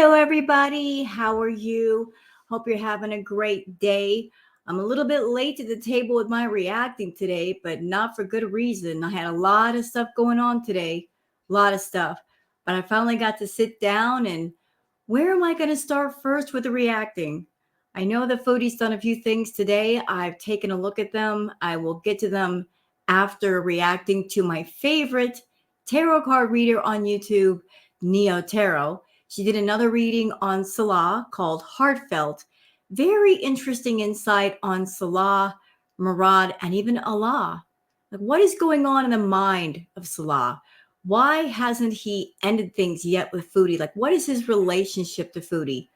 Hello, everybody. How are you? Hope you're having a great day. I'm a little bit late to the table with my reacting today, but not for good reason. I had a lot of stuff going on today, a lot of stuff. But I finally got to sit down and where am I going to start first with the reacting? I know the Foodie's done a few things today. I've taken a look at them. I will get to them after reacting to my favorite tarot card reader on YouTube, Neo Tarot. She did another reading on Salah called Heartfelt. Very interesting insight on Salah, Murad, and even Allah. Like, what is going on in the mind of Salah? Why hasn't he ended things yet with Foodie? Like, what is his relationship to Foodie?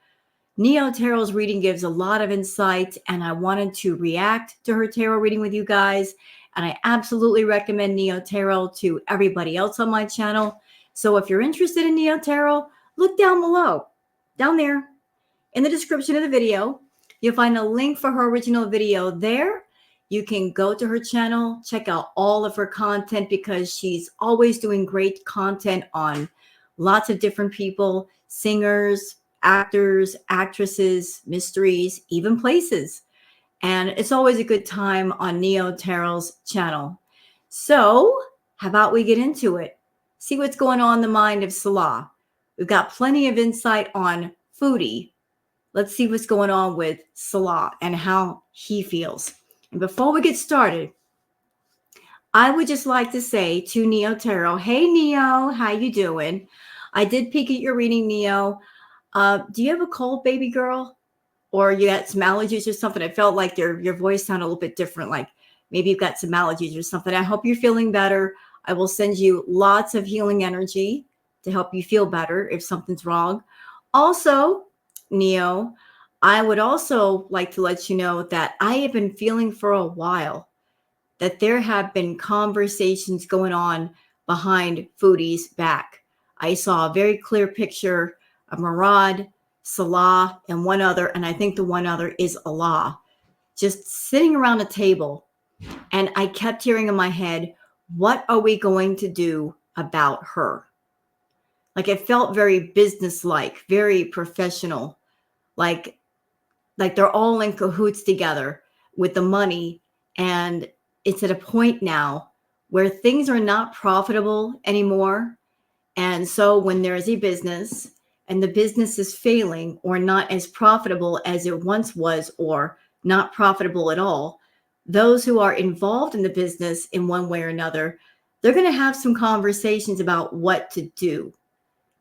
Neo Tarot's reading gives a lot of insight, and I wanted to react to her tarot reading with you guys. And I absolutely recommend Neo Tarot to everybody else on my channel. So if you're interested in Neo Tarot, look down below, down there in the description of the video. You'll find a link for her original video there. You can go to her channel, check out all of her content because she's always doing great content on lots of different people, singers, actors, actresses, mysteries, even places. And it's always a good time on Neo Tarot's channel. So how about we get into it? See what's going on in the mind of Salah. We've got plenty of insight on Foodie. Let's see what's going on with Salah and how he feels. And before we get started, I would just like to say to Neo Tarot, hey, Neo, how you doing? I did peek at your reading, Neo. Do you have a cold, baby girl? Or you got some allergies or something? I felt like your voice sounded a little bit different, like maybe you've got some allergies or something. I hope you're feeling better. I will send you lots of healing energy to help you feel better if something's wrong. Also, Neo, I would also like to let you know that I have been feeling for a while that there have been conversations going on behind Foodie's back. I saw a very clear picture of Murad, Salah, and one other, and I think the one other is Allah, just sitting around a table. And I kept hearing in my head, what are we going to do about her? Like, it felt very businesslike, very professional, like they're all in cahoots together with the money. And it's at a point now where things are not profitable anymore. And so when there is a business and the business is failing or not as profitable as it once was, or not profitable at all, those who are involved in the business in one way or another, they're going to have some conversations about what to do.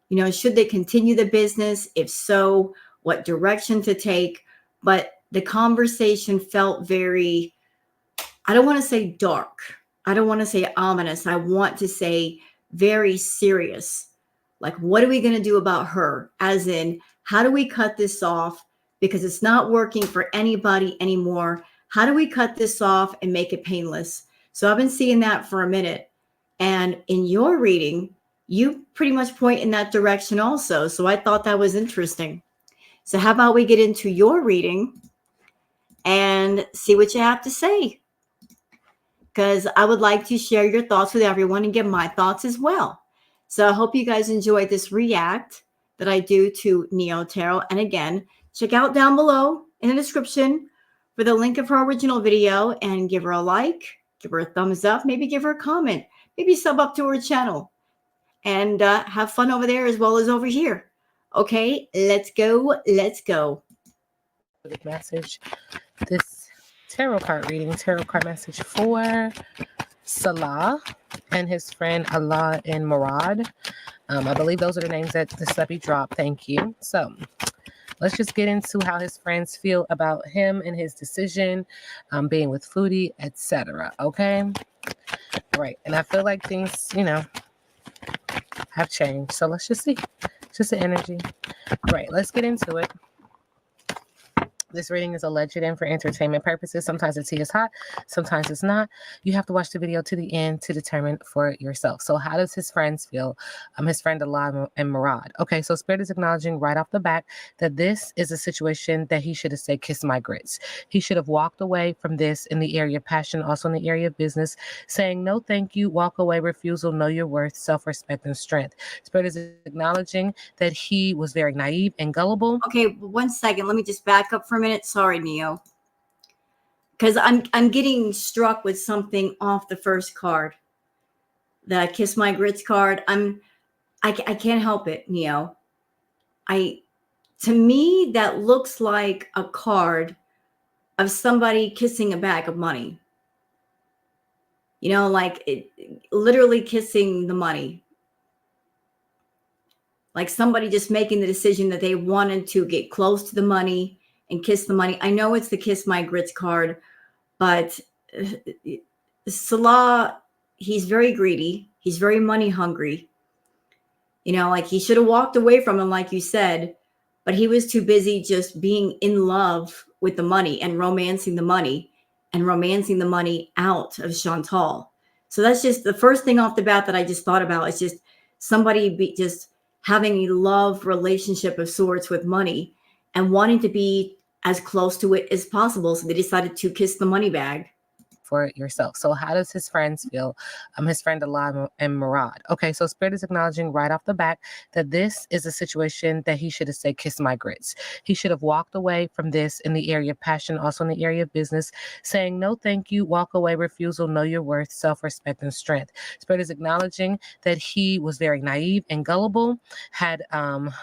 You know, should they continue the business? If so, what direction to take? But the conversation felt very, I don't want to say dark. I don't want to say ominous. I want to say very serious. Like, what are we going to do about her? As in, how do we cut this off? Because it's not working for anybody anymore. How do we cut this off and make it painless? So I've been seeing that for a minute. And in your reading, you pretty much point in that direction also. So I thought that was interesting. So how about we get into your reading and see what you have to say? Because I would like to share your thoughts with everyone and give my thoughts as well. So I hope you guys enjoyed this react that I do to Neo Tarot. And again, check out down below in the description for the link of her original video and give her a like, give her a thumbs up, maybe give her a comment, maybe sub up to her channel. And have fun over there as well as over here. Okay, let's go. Let's go. Message. This tarot card reading, tarot card message for Salah and his friend Allah and Murad. I believe those are the names that the subby dropped. Thank you. So let's just get into how his friends feel about him and his decision, being with Foodie, etc. Okay. All right. And I feel like things, have changed. So let's just see. Just the energy. All right, let's get into it. This reading is alleged and for entertainment purposes. Sometimes the tea is hot, sometimes it's not. You have to watch the video to the end to determine for yourself. So how does his friends feel? His friend Salah and Murad. Okay, so Spirit is acknowledging right off the bat that this is a situation that he should have said, kiss my grits. He should have walked away from this in the area of passion, also in the area of business, saying no thank you, walk away, refusal, know your worth, self-respect, and strength. Spirit is acknowledging that he was very naive and gullible. Okay, 1 second. Let me just back up for a minute. Sorry, Neo. Because I'm getting struck with something off the first card. The Kiss My Grits card. I can't help it, Neo. To me, that looks like a card of somebody kissing a bag of money. Like literally kissing the money. Like somebody just making the decision that they wanted to get close to the money and kiss the money. I know it's the Kiss My Grits card, but Salah, he's very greedy. He's very money hungry. Like he should have walked away from him, like you said, but he was too busy just being in love with the money and romancing the money out of Chantal. So that's just the first thing off the bat that I just thought about. Is just somebody just having a love relationship of sorts with money and wanting to be as close to it as possible. So they decided to kiss the money bag. For yourself. So how does his friends feel? His friend Salah and Murad. Okay, so Spirit is acknowledging right off the bat that this is a situation that he should have said, kiss my grits. He should have walked away from this in the area of passion, also in the area of business, saying no thank you, walk away, refusal, know your worth, self-respect, and strength. Spirit is acknowledging that he was very naive and gullible, had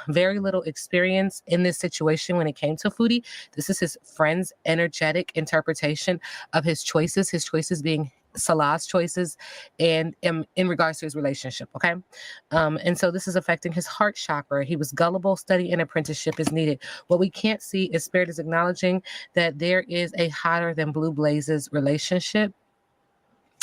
very little experience in this situation when it came to Foodie. This is his friend's energetic interpretation of his choices being Salah's choices and in regards to his relationship. Okay. And so this is affecting his heart chakra. He was gullible, study and apprenticeship is needed. What we can't see is Spirit is acknowledging that there is a hotter than blue blazes relationship.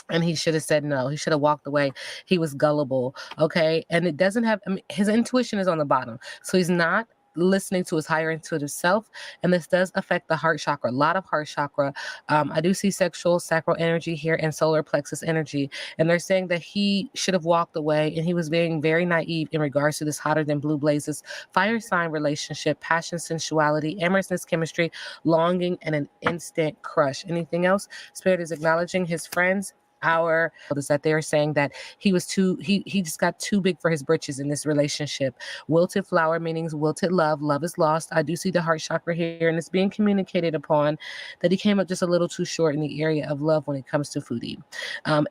And he should have said no. He should have walked away. He was gullible. Okay. And it doesn't have, his intuition is on the bottom. So he's not listening to his higher intuitive self, and this does affect the heart chakra, a lot of heart chakra. I do see sexual sacral energy here and solar plexus energy, and they're saying that he should have walked away, and he was being very naive in regards to this hotter than blue blazes fire sign relationship, passion, sensuality, amorousness, chemistry, longing, and an instant crush. Anything else? Spirit is acknowledging his friends is that they are saying that he just got too big for his britches in this relationship. Wilted flower meanings wilted love is lost. I do see the heart chakra here, and it's being communicated upon that he came up just a little too short in the area of love when it comes to Foodie.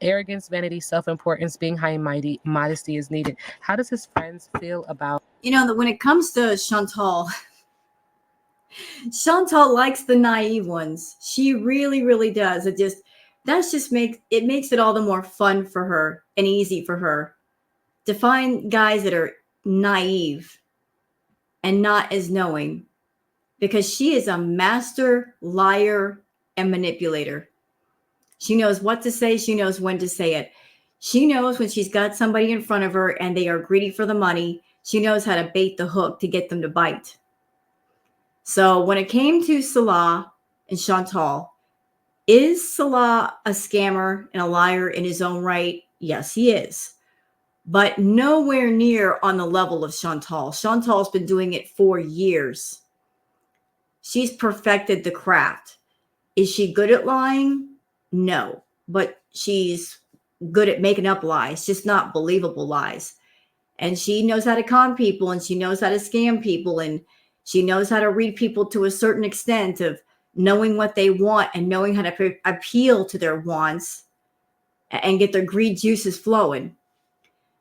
Arrogance, vanity, self-importance, being high and mighty, modesty is needed. How does his friends feel about that when it comes to Chantal likes the naive ones. She really, really does. Makes it all the more fun for her and easy for her to find guys that are naive and not as knowing, because she is a master liar and manipulator. She knows what to say. She knows when to say it. She knows when she's got somebody in front of her and they are greedy for the money. She knows how to bait the hook to get them to bite. So when it came to Salah and Chantal, is Salah a scammer and a liar in his own right? Yes, he is. But nowhere near on the level of Chantal. Chantal's been doing it for years. She's perfected the craft. Is she good at lying? No. But she's good at making up lies, just not believable lies. And she knows how to con people, and she knows how to scam people, and she knows how to read people to a certain extent of knowing what they want and knowing how to appeal to their wants and get their greed juices flowing.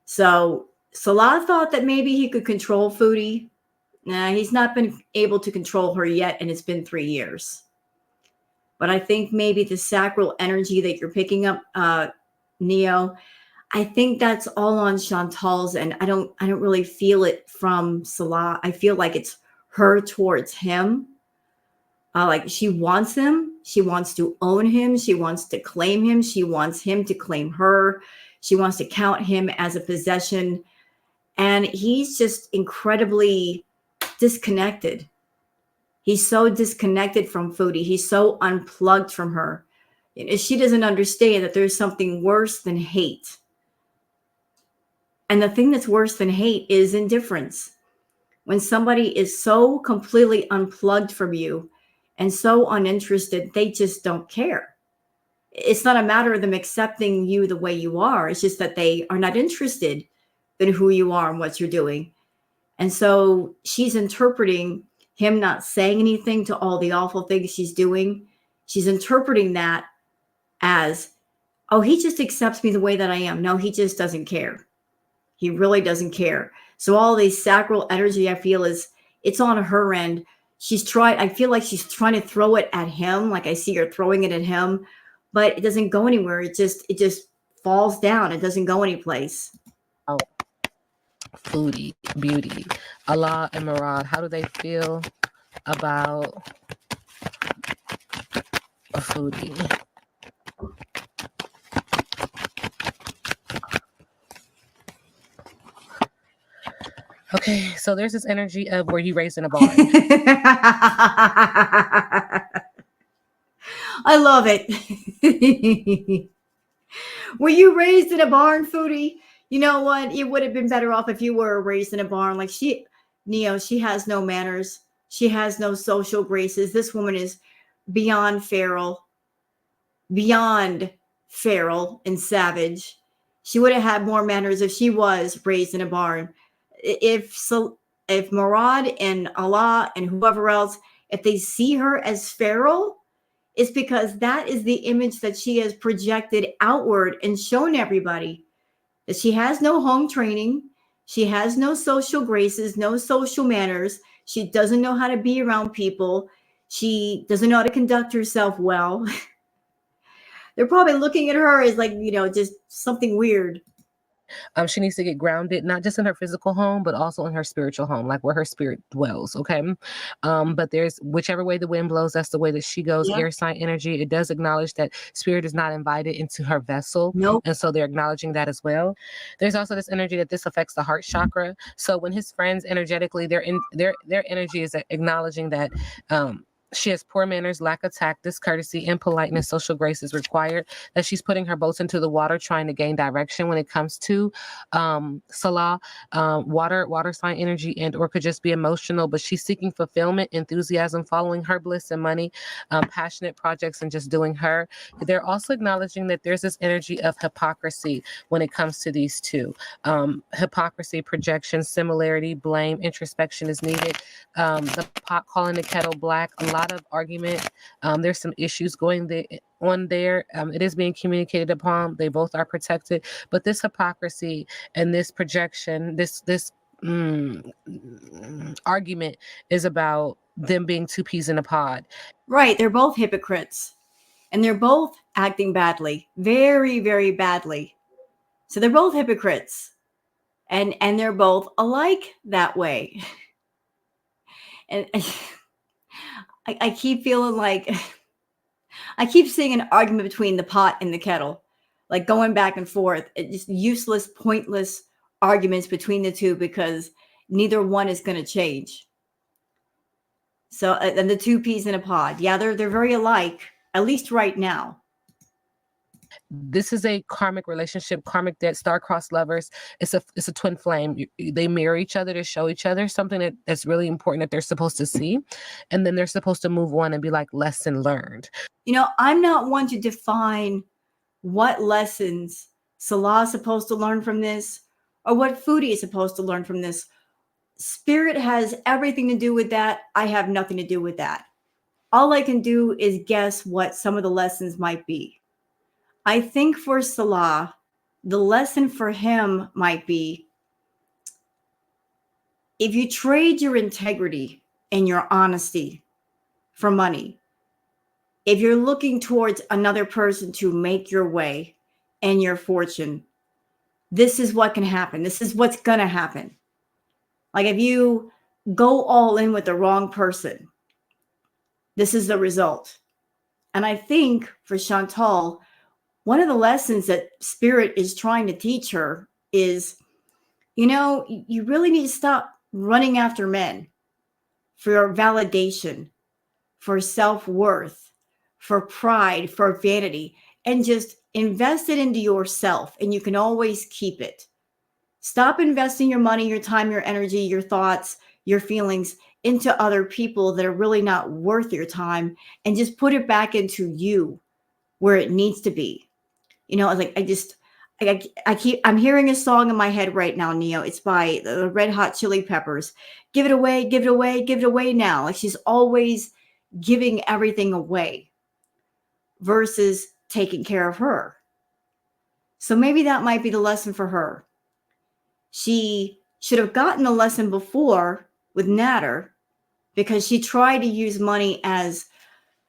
So Salah thought that maybe he could control Foodie. Nah, he's not been able to control her yet, and it's been 3 years. But I think maybe the sacral energy that you're picking up, Neo, I think that's all on Chantal's end. I don't really feel it from Salah. I feel like it's her towards him. Like she wants him. She wants to own him. She wants to claim him. She wants him to claim her. She wants to count him as a possession. And he's just incredibly disconnected. He's so disconnected from Foodie. He's so unplugged from her. She doesn't understand that there's something worse than hate. And the thing that's worse than hate is indifference. When somebody is so completely unplugged from you and so uninterested, they just don't care. It's not a matter of them accepting you the way you are. It's just that they are not interested in who you are and what you're doing. And so she's interpreting him not saying anything to all the awful things she's doing. She's interpreting that as, oh, he just accepts me the way that I am. No, he just doesn't care. He really doesn't care. So all this sacral energy, I feel, is it's on her end. I feel like she's trying to throw it at him. Like I see her throwing it at him, but it doesn't go anywhere. It just falls down. It doesn't go anyplace. Oh, Foodie, Beauty, Allah and Murad, how do they feel about a Foodie? Okay, so there's this energy of were you raised in a barn? I love it. Were you raised in a barn, Foodie? You know what? It would have been better off if you were raised in a barn. Like Neo, she has no manners. She has no social graces. This woman is beyond feral and savage. She would have had more manners if she was raised in a barn. If Murad and Allah and whoever else, if they see her as feral, it's because that is the image that she has projected outward and shown everybody. That she has no home training, she has no social graces, no social manners, she doesn't know how to be around people, she doesn't know how to conduct herself well. They're probably looking at her as like, just something weird. She needs to get grounded, not just in her physical home, but also in her spiritual home, like where her spirit dwells. Okay. But there's whichever way the wind blows, that's the way that she goes. Yeah. Air sign energy. It does acknowledge that spirit is not invited into her vessel. Nope. And so they're acknowledging that as well. There's also this energy that this affects the heart chakra. So when his friends energetically, their energy is acknowledging that, she has poor manners, lack of tact, discourtesy, impoliteness, social grace is required, that she's putting her boats into the water, trying to gain direction when it comes to Salah, water sign energy, and or could just be emotional, but she's seeking fulfillment, enthusiasm, following her bliss and money, passionate projects, and just doing her. They're also acknowledging that there's this energy of hypocrisy when it comes to these two. Hypocrisy, projection, similarity, blame, introspection is needed. The pot calling the kettle black, a lot of argument. There's some issues going on there. It is being communicated upon. They both are protected, but this hypocrisy and this projection, this argument is about them being two peas in a pod. Right. They're both hypocrites and they're both acting badly, very, very badly. So they're both hypocrites and they're both alike that way. And I keep feeling like I keep seeing an argument between the pot and the kettle, like going back and forth. Just useless, pointless arguments between the two because neither one is going to change. So, and the two peas in a pod, yeah, they're very alike, at least right now. This is a karmic relationship, karmic debt, star-crossed lovers. It's a twin flame. They mirror each other to show each other something that's really important that they're supposed to see. And then they're supposed to move on and be like, lesson learned. I'm not one to define what lessons Salah is supposed to learn from this or what Foodie is supposed to learn from this. Spirit has everything to do with that. I have nothing to do with that. All I can do is guess what some of the lessons might be. I think for Salah, the lesson for him might be if you trade your integrity and your honesty for money, if you're looking towards another person to make your way and your fortune, this is what can happen. This is what's going to happen. Like if you go all in with the wrong person, this is the result. And I think for Chantal, one of the lessons that Spirit is trying to teach her is, you really need to stop running after men for validation. for self-worth, for pride, for vanity, and just invest it into yourself, and you can always keep it. Stop investing your money, your time, your energy, your thoughts, your feelings into other people that are really not worth your time, and just put it back into you where it needs to be. Like I'm hearing a song in my head right now, Neo. It's by the Red Hot Chili Peppers. Give it away, give it away, give it away now. Like she's always giving everything away versus taking care of her. So maybe that might be the lesson for her. She should have gotten a lesson before with Natter because she tried to use money as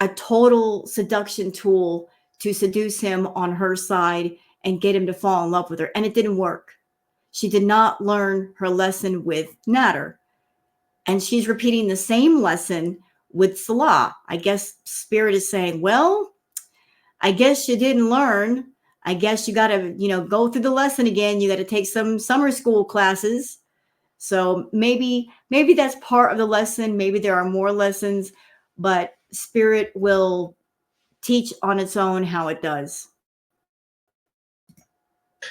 a total seduction tool to seduce him on her side and get him to fall in love with her. And it didn't work. She did not learn her lesson with Natter. And she's repeating the same lesson with Salah. I guess Spirit is saying, well, I guess you didn't learn. I guess you got to, go through the lesson again. You got to take some summer school classes. So maybe that's part of the lesson. Maybe there are more lessons, but Spirit will teach on its own how it does.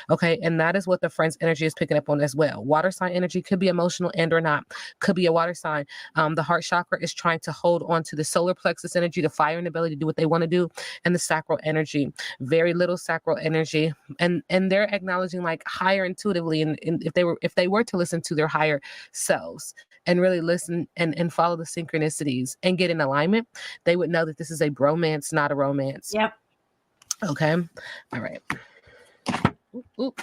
Okay, and that is what the friend's energy is picking up on as well. Water sign energy could be emotional and or not. Could be a water sign. The heart chakra is trying to hold on to the solar plexus energy, the fire and ability to do what they want to do, and the sacral energy. Very little sacral energy, and they're acknowledging like higher intuitively, and if they were to listen to their higher selves and really listen and follow the synchronicities and get in alignment, they would know that this is a bromance, not a romance. Yep. Okay. All right. Ooh.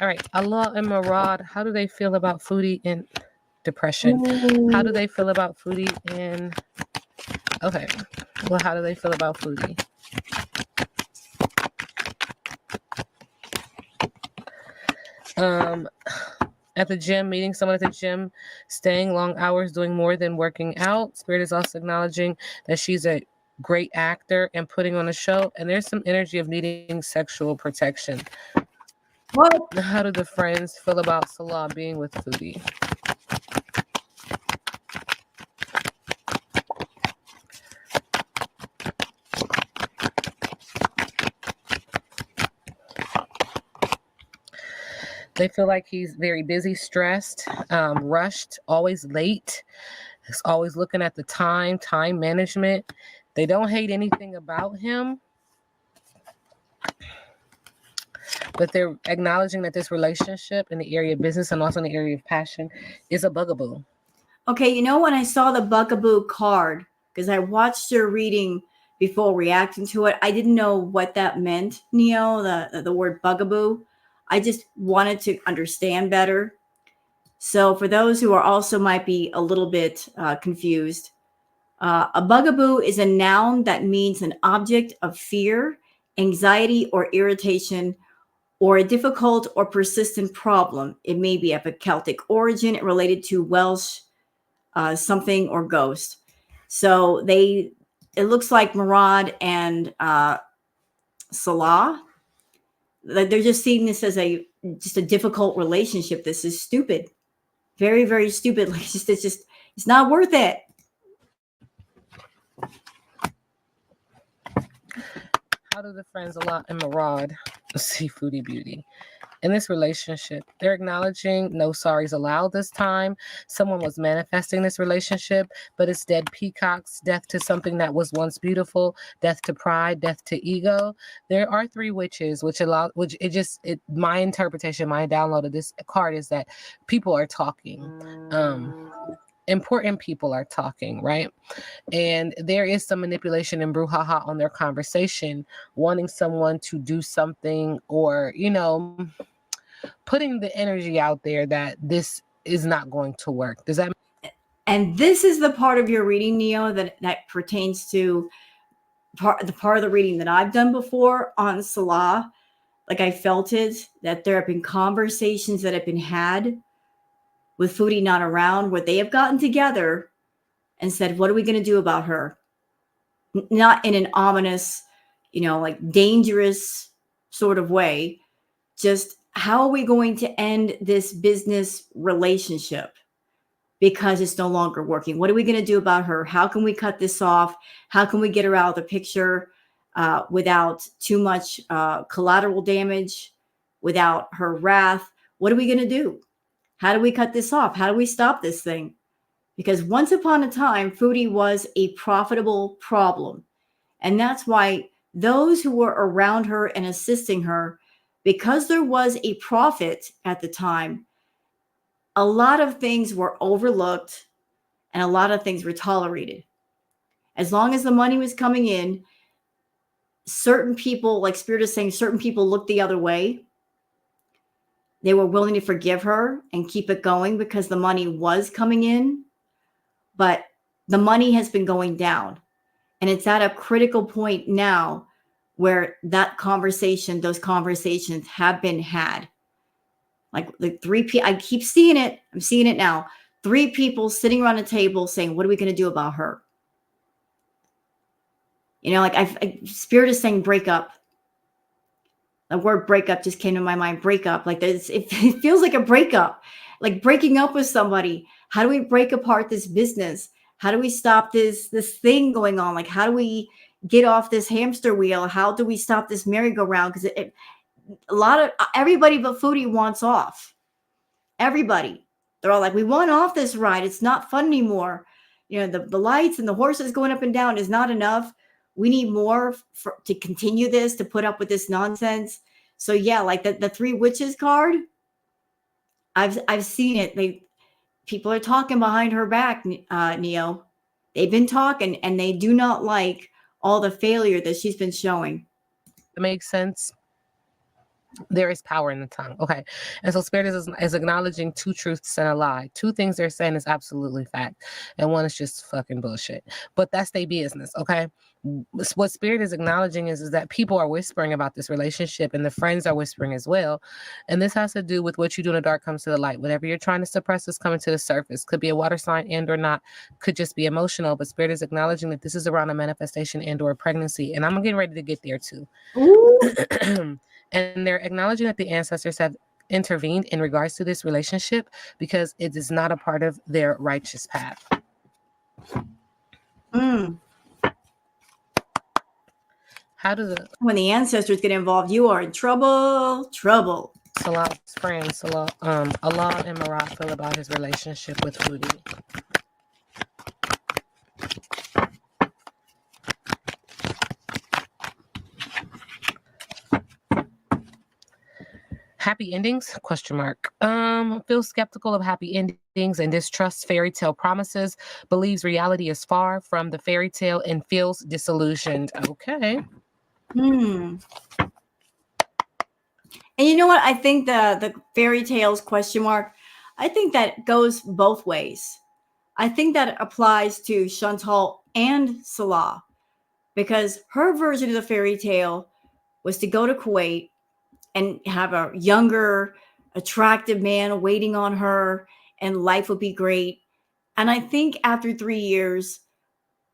All right, Allah and Murad, how do they feel about Foodie in depression? How do they feel about Foodie in... Okay, well, how do they feel about Foodie? At the gym, meeting someone at the gym, staying long hours, doing more than working out. Spirit is also acknowledging that she's a great actor and putting on a show. And there's some energy of needing sexual protection. What? How do the friends feel about Salah being with Foodie? They feel like he's very busy, stressed, rushed, always late. He's always looking at the time management. They don't hate anything about him, but they're acknowledging that this relationship in the area of business and also in the area of passion is a bugaboo. Okay, when I saw the bugaboo card, because I watched your reading before reacting to it, I didn't know what that meant, Neo, the word bugaboo. I just wanted to understand better. So for those who are also might be a little bit confused, a bugaboo is a noun that means an object of fear, anxiety, or irritation, or a difficult or persistent problem. It may be of a Celtic origin related to Welsh something or ghost. So it looks like Murad and Salah, they're just seeing this as just a difficult relationship. This is stupid. Very, very stupid. Like it's not worth it. How do the friends Salah and Murad see Foodie Beauty? In this relationship, they're acknowledging no sorries allowed this time. Someone was manifesting this relationship, but it's dead peacocks, death to something that was once beautiful, death to pride, death to ego. There are 3 witches, my interpretation, my download of this card is that people are talking. Important people are talking, right? And there is some manipulation and brouhaha on their conversation, wanting someone to do something or, putting the energy out there that this is not going to work. Does that? And this is the part of your reading, Neo, that pertains to the part of the reading that I've done before on Salah. Like I felt it, that there have been conversations that have been had with Foodie not around where they have gotten together and said, what are we going to do about her? Not in an ominous, like dangerous sort of way, just how are we going to end this business relationship because it's no longer working? What are we going to do about her? How can we cut this off? How can we get her out of the picture without too much collateral damage, without her wrath? What are we going to do? How do we cut this off? How do we stop this thing? Because once upon a time, Foodie was a profitable problem. And that's why those who were around her and assisting her, because there was a profit at the time, a lot of things were overlooked and a lot of things were tolerated. As long as the money was coming in, certain people, like Spirit is saying, certain people looked the other way. They were willing to forgive her and keep it going because the money was coming in. But the money has been going down. And it's at a critical point now where those conversations have been had. Like the three people, I keep seeing it. I'm seeing it now. 3 people sitting around a table saying, what are we going to do about her? You know, like Spirit is saying break up. The word breakup just came to my mind. Breakup. Like this, it feels like a breakup, like breaking up with somebody. How do we break apart this business? How do we stop this thing going on? Like, how do we get off this hamster wheel? How do we stop this merry-go-round? Because everybody but Foodie wants off. Everybody. They're all like, we want off this ride. It's not fun anymore. You know, the lights and the horses going up and down is not enough. We need more to continue this, to put up with this nonsense. So yeah, like the 3 witches card, I've seen it. People are talking behind her back, Neo. They've been talking, and they do not like all the failure that she's been showing. It makes sense. There is power in the tongue. Okay. And so Spirit is acknowledging 2 truths and a lie. 2 things they're saying is absolutely fact. And one is just fucking bullshit. But that's their business. Okay. What Spirit is acknowledging is that people are whispering about this relationship and the friends are whispering as well. And this has to do with what you do in the dark comes to the light. Whatever you're trying to suppress is coming to the surface. Could be a water sign and or not. Could just be emotional. But Spirit is acknowledging that this is around a manifestation and or pregnancy. And I'm getting ready to get there too. And they're acknowledging that the ancestors have intervened in regards to this relationship because it is not a part of their righteous path. How do when the ancestors get involved, you are in trouble. Salah's friend, Allah and Murad feel about his relationship with Foodie? Happy endings? ? Feels skeptical of happy endings and distrusts fairy tale promises. Believes reality is far from the fairy tale and feels disillusioned. Okay. And you know what? I think the fairy tales ? I think that goes both ways. I think that applies to Chantal and Salah, because her version of the fairy tale was to go to Kuwait and have a younger, attractive man waiting on her, and life would be great. And I think after 3 years,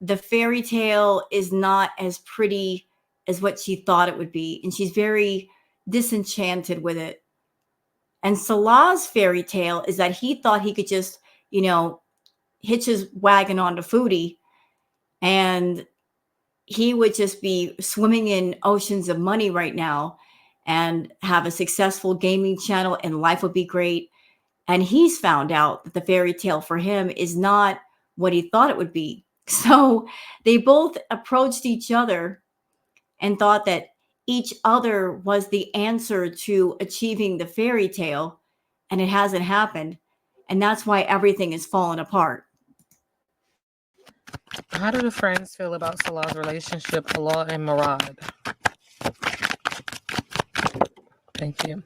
the fairy tale is not as pretty as what she thought it would be. And she's very disenchanted with it. And Salah's fairy tale is that he thought he could just, hitch his wagon onto Foodie and he would just be swimming in oceans of money right now and have a successful gaming channel and life would be great. And he's found out that the fairy tale for him is not what he thought it would be. So they both approached each other and thought that each other was the answer to achieving the fairy tale, and it hasn't happened. And that's why everything is falling apart. How do the friends feel about Salah's relationship, Allah and Murad? Thank you.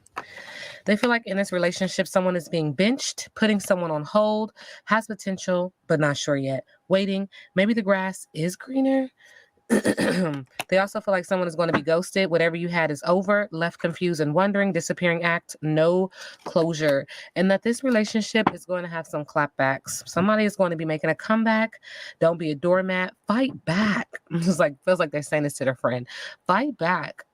They feel like in this relationship, someone is being benched, putting someone on hold, has potential, but not sure yet. Waiting. Maybe the grass is greener. They also feel like someone is going to be ghosted. Whatever you had is over, left confused and wondering, disappearing act, no closure. And that this relationship is going to have some clapbacks. Somebody is going to be making a comeback. Don't be a doormat. Fight back. It's like, feels like they're saying this to their friend. Fight back.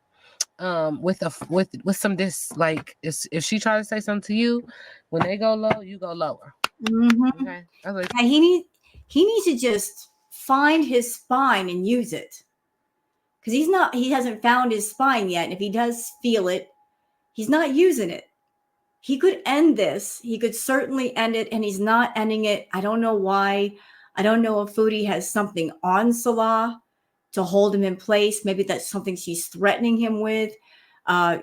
with some like if she tries to say something to you, when they go low, you go lower. Mm-hmm. Okay. Like, Yeah, he needs to just find his spine and use it. Because he hasn't found his spine yet. And if he does feel it, he's not using it. He could end this. He could certainly end it, and he's not ending it. I don't know why. I don't know if Foodie has something on Salah to hold him in place. Maybe that's something she's threatening him with.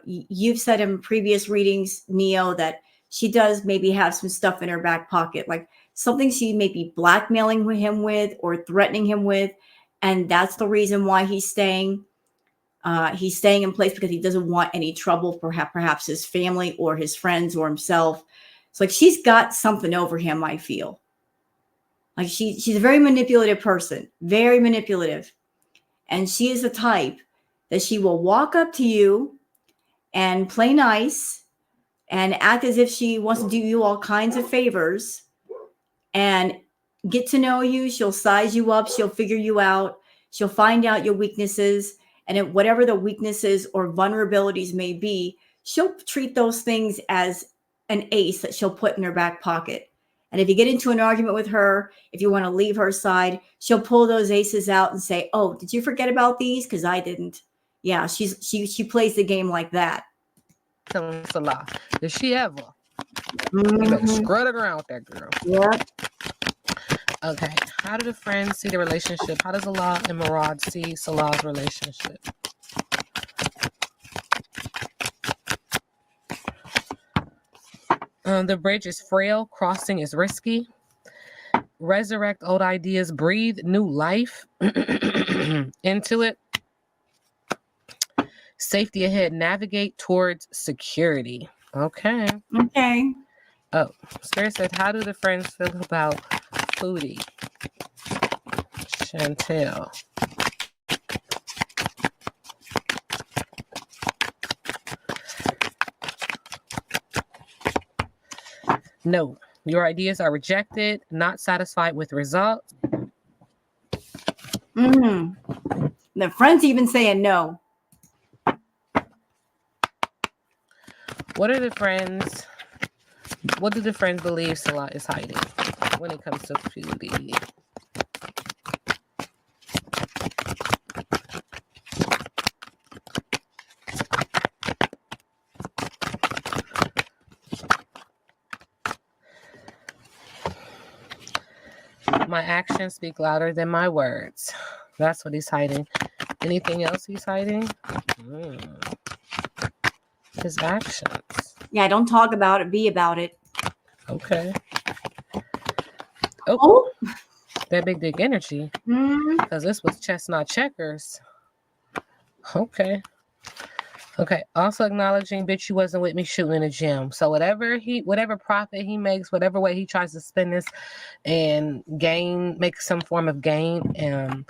You've said in previous readings, Neo, that she does maybe have some stuff in her back pocket, like something she may be blackmailing him with or threatening him with. And that's the reason why he's staying. He's staying in place because he doesn't want any trouble for perhaps his family or his friends or himself. It's like she's got something over him, I feel. Like she's a very manipulative person, very manipulative. And she is the type that she will walk up to you and play nice and act as if she wants to do you all kinds of favors and get to know you. She'll size you up. She'll figure you out. She'll find out your weaknesses. And whatever the weaknesses or vulnerabilities may be, she'll treat those things as an ace that she'll put in her back pocket. And if you get into an argument with her, if you want to leave her side, she'll pull those aces out and say, "Oh, did you forget about these? Because I didn't." Yeah, she plays the game like that. telling Salah, did she ever? Mm-hmm. You better scrub the ground with that girl. Yeah. Okay. How do the friends see the relationship? How does Allah and Murad see Salah's relationship? The bridge is frail. Crossing is risky. Resurrect old ideas. Breathe new life into it. Safety ahead. Navigate towards security. Okay. Okay. Oh, Spirit said, how do the friends feel about Foodie? Chantel. No. Your ideas are rejected, not satisfied with results. The friends even saying no. What do the friends believe Salah is hiding when it comes to Foodie? My actions speak louder than my words. That's what he's hiding. Anything else he's hiding? His actions. Yeah, don't talk about it. Be about it. Okay. Oh. That big dick energy. Because this was chestnut checkers. Okay. Okay. Also acknowledging, bitch, you wasn't with me shooting in the gym. So whatever profit he makes, whatever way he tries to spend this and make some form of gain and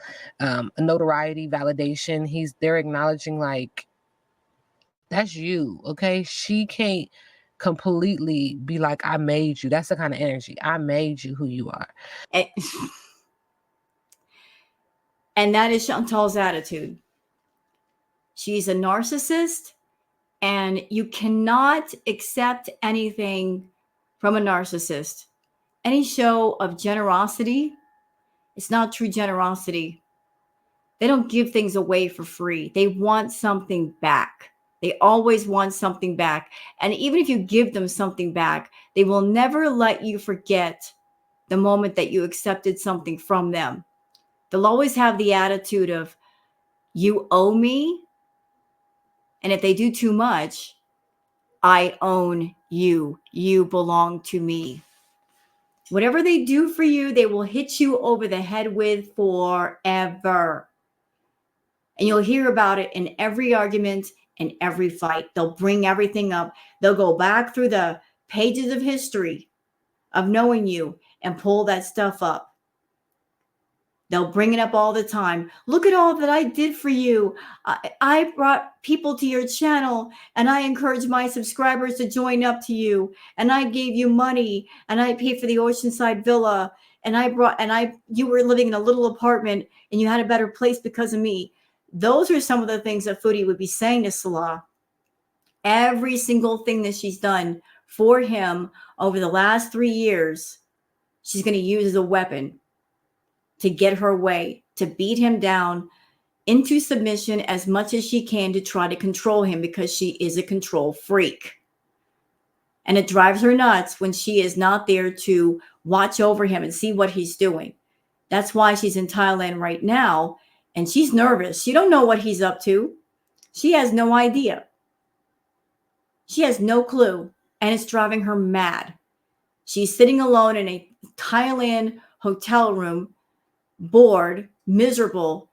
notoriety, validation, they're acknowledging like, that's you. Okay. She can't completely be like, I made you. That's the kind of energy. I made you who you are. And that is Chantal's attitude. She's a narcissist, and you cannot accept anything from a narcissist. Any show of generosity, it's not true generosity. They don't give things away for free. They want something back. They always want something back. And even if you give them something back, they will never let you forget the moment that you accepted something from them. They'll always have the attitude of, you owe me. And if they do too much, I own you. You belong to me. Whatever they do for you, they will hit you over the head with forever. And you'll hear about it in every argument, in every fight. They'll bring everything up. They'll go back through the pages of history of knowing you and pull that stuff up. They'll bring it up all the time. Look at all that I did for you. I brought people to your channel, and I encouraged my subscribers to join up to you. And I gave you money, and I paid for the Oceanside villa. And you were living in a little apartment, and you had a better place because of me. Those are some of the things that Foodie would be saying to Salah. Every single thing that she's done for him over the last 3 years, she's going to use as a weapon to get her way, to beat him down into submission as much as she can to try to control him, because she is a control freak. And it drives her nuts when she is not there to watch over him and see what he's doing. That's why she's in Thailand right now, and she's nervous. She don't know what he's up to. She has no idea. She has no clue, and it's driving her mad. She's sitting alone in a Thailand hotel room, bored, miserable,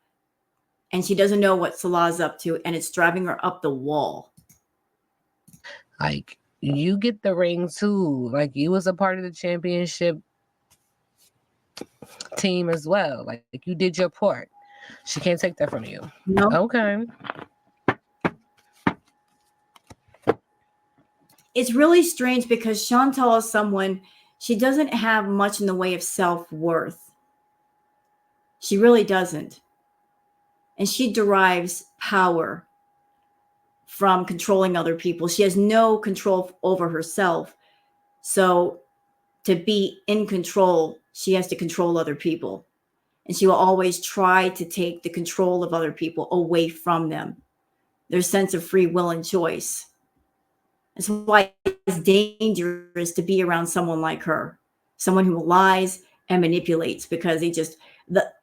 and she doesn't know what Salah's up to, and it's driving her up the wall. Like, you get the ring too. Like, you was a part of the championship team as well. Like, you did your part. She can't take that from you. No. Okay. It's really strange because Chantal is someone, she doesn't have much in the way of self-worth. She really doesn't. And she derives power from controlling other people. She has no control over herself. So to be in control, she has to control other people. And she will always try to take the control of other people away from them, their sense of free will and choice. That's why it's dangerous to be around someone like her, someone who lies and manipulates, because they're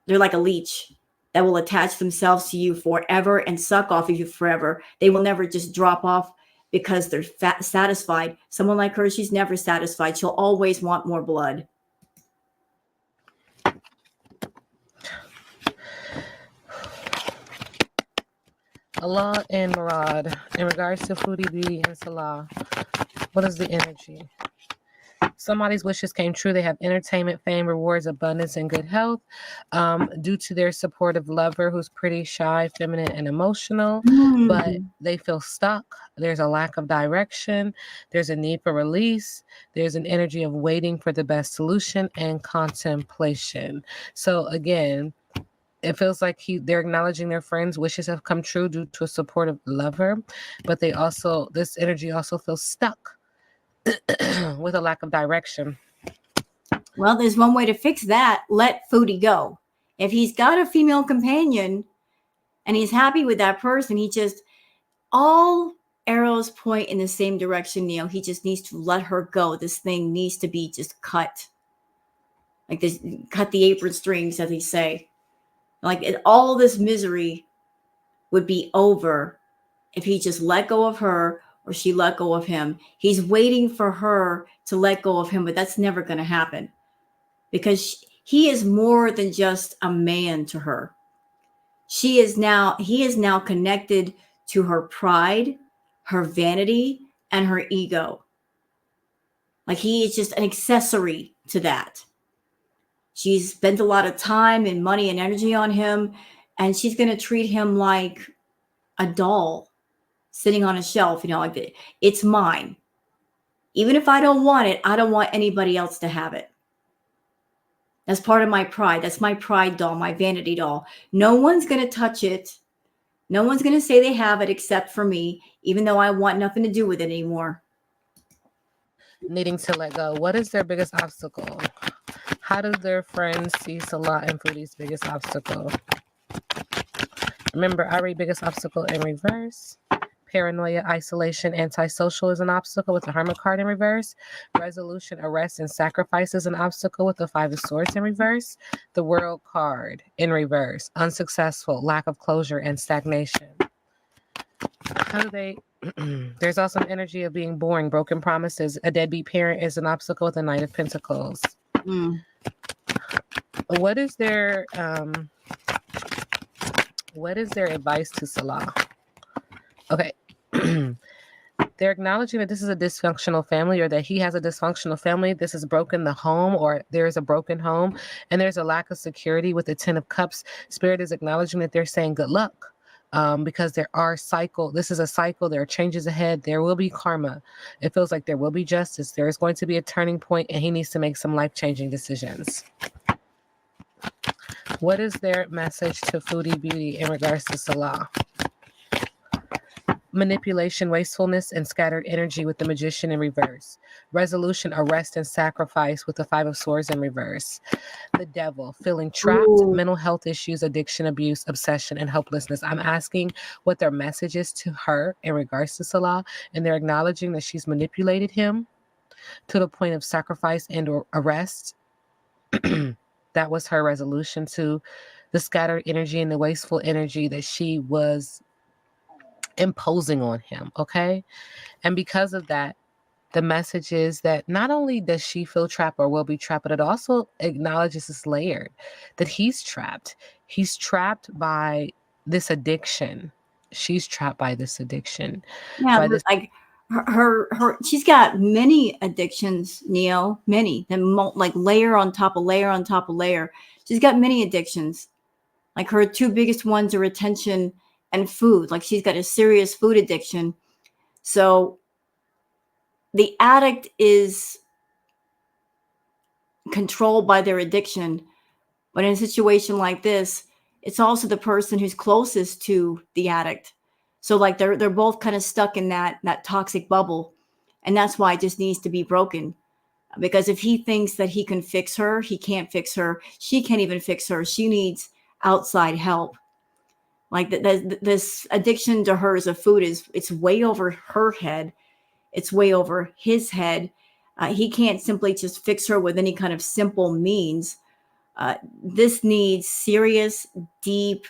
like a leech that will attach themselves to you forever and suck off of you forever. They will never just drop off because they're satisfied. Someone like her, she's never satisfied. She'll always want more blood. Allah and Murad, in regards to Foodie Beauty and Salah, what is the energy? Somebody's wishes came true. They have entertainment, fame, rewards, abundance, and good health due to their supportive lover who's pretty shy, feminine, and emotional, but they feel stuck. There's a lack of direction. There's a need for release. There's an energy of waiting for the best solution and contemplation. So again, it feels like they're acknowledging their friends' wishes have come true due to a supportive lover, but this energy also feels stuck with a lack of direction. Well, there's one way to fix that. Let Foodie go. If he's got a female companion and he's happy with that person, all arrows point in the same direction, Neil. He just needs to let her go. This thing needs to be just cut. Like this, cut the apron strings, as they say. Like all this misery would be over if he just let go of her or she let go of him. He's waiting for her to let go of him, but that's never going to happen because he is more than just a man to her. He is now connected to her pride, her vanity, and her ego. Like he is just an accessory to that. She's spent a lot of time and money and energy on him, and she's going to treat him like a doll sitting on a shelf, like it's mine. Even if I don't want it, I don't want anybody else to have it. That's part of my pride. That's my pride doll, my vanity doll. No one's going to touch it. No one's going to say they have it except for me, even though I want nothing to do with it anymore. Needing to let go. What is their biggest obstacle? How do their friends see Salah and Foodie's biggest obstacle? Remember, I read biggest obstacle in reverse. Paranoia, isolation, antisocial is an obstacle with the Hermit card in reverse. Resolution, arrest, and sacrifice is an obstacle with the Five of Swords in reverse. The World card in reverse. Unsuccessful, lack of closure, and stagnation. How do they... There's also an energy of being boring, broken promises. A deadbeat parent is an obstacle with the Knight of Pentacles. What is their advice to Salah? Okay. They're acknowledging that this is a dysfunctional family, or that he has a dysfunctional family. This has broken the home, or there is a broken home, and there's a lack of security with the Ten of Cups. Spirit is acknowledging that they're saying good luck. Because this is a cycle, there are changes ahead, there will be karma. It feels like there will be justice. There is going to be a turning point, and he needs to make some life-changing decisions. What is their message to Foodie Beauty in regards to Salah? Manipulation, wastefulness, and scattered energy with the Magician in reverse. Resolution, arrest, and sacrifice with the Five of Swords in reverse. The Devil, feeling trapped, Ooh. mental health issues, addiction, abuse, obsession, and hopelessness. I'm asking what their message is to her in regards to Salah, and they're acknowledging that she's manipulated him to the point of sacrifice and or arrest. That was her resolution to the scattered energy and the wasteful energy that she was imposing on him. Okay. And because of that, the message is that not only does she feel trapped or will be trapped, but it also acknowledges this layer that he's trapped. He's trapped by this addiction. She's trapped by this addiction. Yeah, By but this like she's got many addictions, Neo, many. And like layer on top of layer on top of layer. She's got many addictions. Like her two biggest ones are attention and food. Like she's got a serious food addiction. So the addict is controlled by their addiction. But in a situation like this, it's also the person who's closest to the addict. So like they're both kind of stuck in that toxic bubble. And that's why it just needs to be broken. Because if he thinks that he can fix her, he can't fix her. She can't even fix her. She needs outside help. Like this addiction to her as a food it's way over her head. It's way over his head. He can't simply just fix her with any kind of simple means. This needs serious, deep,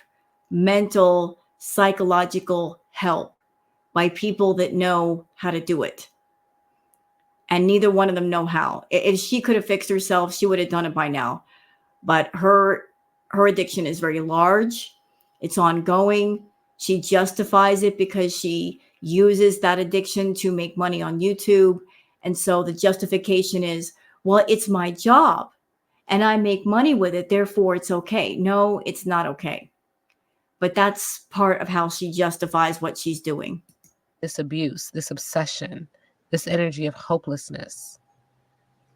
mental, psychological help by people that know how to do it. And neither one of them know how. If she could have fixed herself, she would have done it by now. But her addiction is very large. It's ongoing. She justifies it because she uses that addiction to make money on YouTube. And so the justification is, well, it's my job and I make money with it. Therefore, it's okay. No, it's not okay. But that's part of how she justifies what she's doing. this abuse, this obsession, this energy of hopelessness,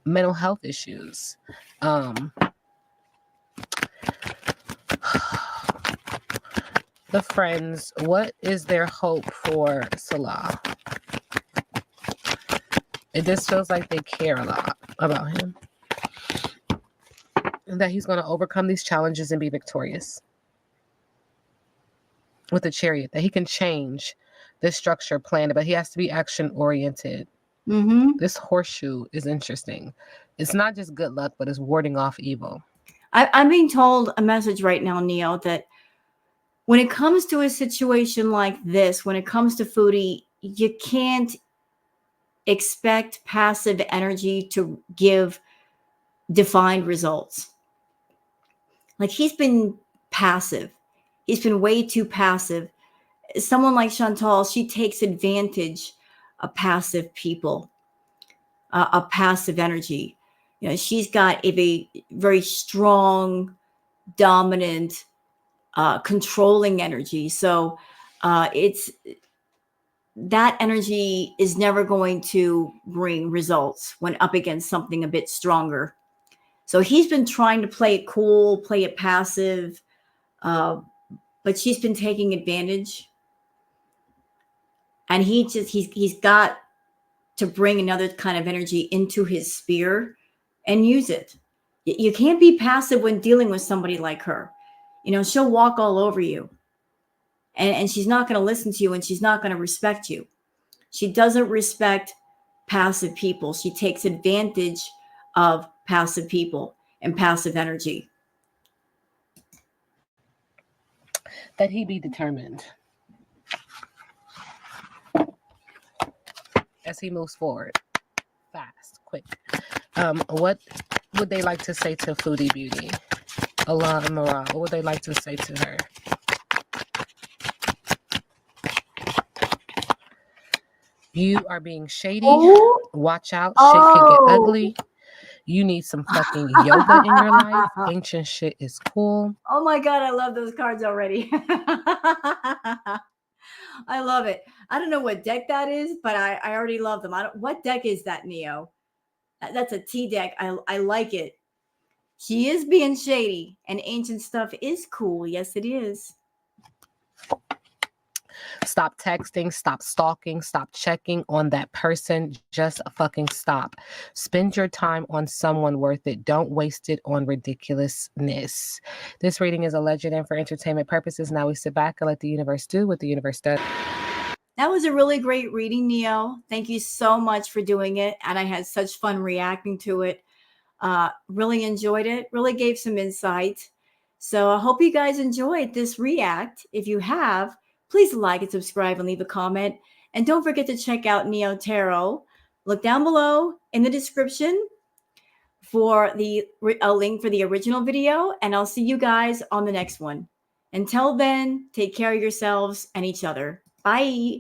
mental health issues. The friends, what is their hope for Salah? It just feels like they care a lot about him. And that he's going to overcome these challenges and be victorious. With the Chariot, that he can change this structure planned, but he has to be action oriented. Mm-hmm. This horseshoe is interesting. It's not just good luck, but it's warding off evil. I'm being told a message right now, Neo, that when it comes to a situation like this, when it comes to Foodie, you can't expect passive energy to give defined results. Like he's been passive. He's been way too passive. Someone like Chantal, she takes advantage of passive people, of passive energy. You know, she's got a very strong, dominant, controlling energy. So it's that energy is never going to bring results when up against something a bit stronger. So he's been trying to play it cool, play it passive, but she's been taking advantage. And he's got to bring another kind of energy into his sphere and use it. You can't be passive when dealing with somebody like her. You know, she'll walk all over you. And she's not going to listen to you and she's not going to respect you. She doesn't respect passive people. She takes advantage of passive people and passive energy. That he be determined as he moves forward, fast, quick. What would they like to say to Foodie Beauty? Allah and Murad, what would they like to say to her? You are being shady. Ooh. Watch out. Shit can get ugly. You need some fucking yoga in your life. Ancient shit is cool. Oh my God, I love those cards already. I love it. I don't know what deck that is, but I already love them. What deck is that, Neo? That's a T deck. I like it. He is being shady, and ancient stuff is cool. Yes, it is. Stop texting, stop stalking, stop checking on that person. Just fucking stop. Spend your time on someone worth it. Don't waste it on ridiculousness. This reading is alleged and for entertainment purposes. Now we sit back and let the universe do what the universe does. That was a really great reading, Neo. Thank you so much for doing it. And I had such fun reacting to it. Really enjoyed it. Really gave some insight. So I hope you guys enjoyed this react. If you have, please like and subscribe and leave a comment. And don't forget to check out Neo Tarot. Look down below in the description for a link for the original video. And I'll see you guys on the next one. Until then, take care of yourselves and each other. Bye.